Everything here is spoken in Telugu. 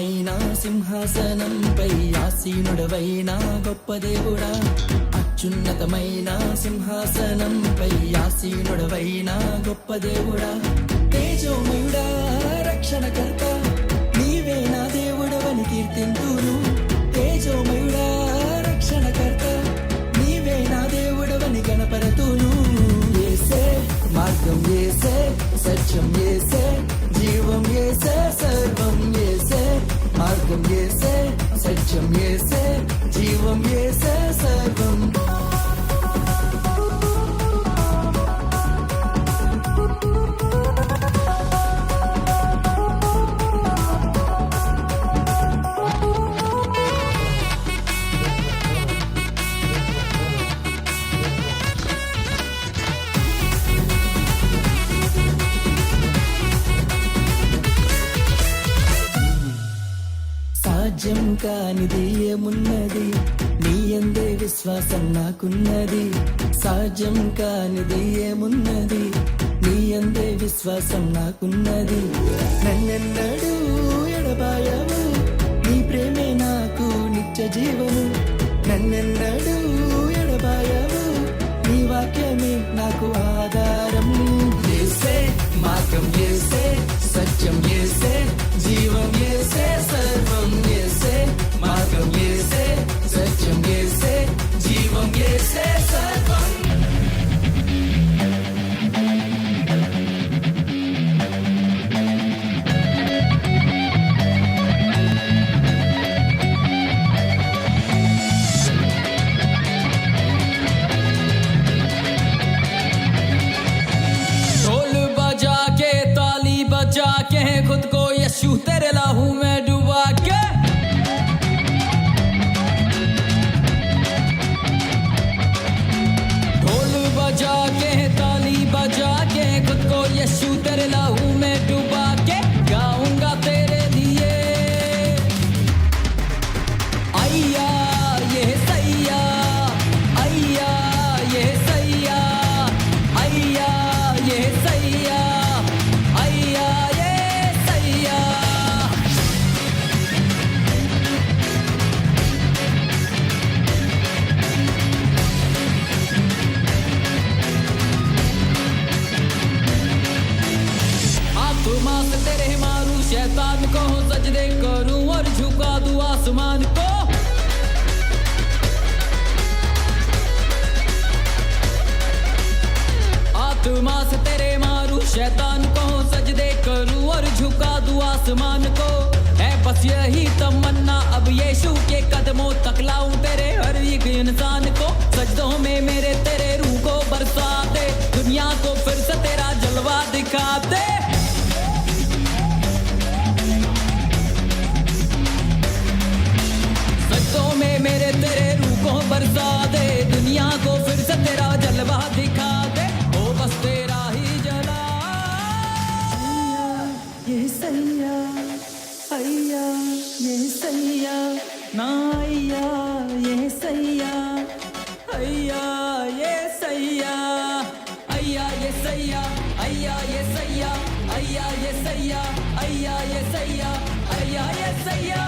అత్యున్నతమైన సింహాసనంపై ఆసీనుడవైన గొప్ప దేవుడా, అత్యున్నతమైన సింహాసనంపై ఆసీనుడవైన గొప్ప దేవుడా, తేజోమయుడా రక్షణకర్త నీవే నా దేవుడవని కీర్తింతును. తేజోమయుడా రక్షణకర్త నీవే నా దేవుడవని గణపరతును. యేసే మార్గం, యేసే సత్యం, యేసే జీవం, యేసే సర్వం, యేసే మార్గం, యేసే సత్యం, యేసే జీవం, యేసే సర్వం. సాధ్యం కానిది ఏమున్నది, నీ యందే విశ్వాసం నాకున్నది. సాధ్యం కానిది ఏమున్నది, నీ యందే విశ్వాసం నాకున్నది. నన్నెన్నడూ ఎడబాయవు, నీ ప్రేమే నాకు నిత్య జీవము. నన్నెన్నడూ ఎడబాయవు, నీ వాక్యమే నాకు ఆధారం. యేసే మార్గం, యేసే సత్యం, యేసే జీవం, యేసే సర్వం, యేసే మార్గం, యేసే సత్యం, యేసే జీవం, యేసే సర్వం. खुद को यीशु तेरे लाहू में डुबा के, ढोल बजा के ताली बजा के खुद को यीशु तेरे लाहू में डुबा के गाऊंगा तेरे लिए। अय्या ये सैया, अय्या ये सैया, अय्या ये सैया, अय्या से तेरे मारू, शैतान को सजदे करूं और झुका दूं आसमान को। आत्मा से तेरे मारू, शैतान को सजदे करूं और झुका दूं आसमान को। है बस यही तमन्ना, अब यीशु के कदमों तक लाऊं तेरे हर एक इंसान को। सजदों में मेरे तेरे रूह को बरसा दे, दुनिया को फिर से तेरा जलवा दिखा दे। सजदों में मेरे तेरे रूह को बरसा दे, दुनिया को फिर से तेरा जलवा दिखा दे। ओ बस तेरा ही जला ये सैया, अय्या ये सैया, ना अय्या ये सैया, अय्या ये सैया, अय्या ये सैया, अय्या ये सैया, अय्या ये सैया, अय्या ये सैया, अय्या ये सैया।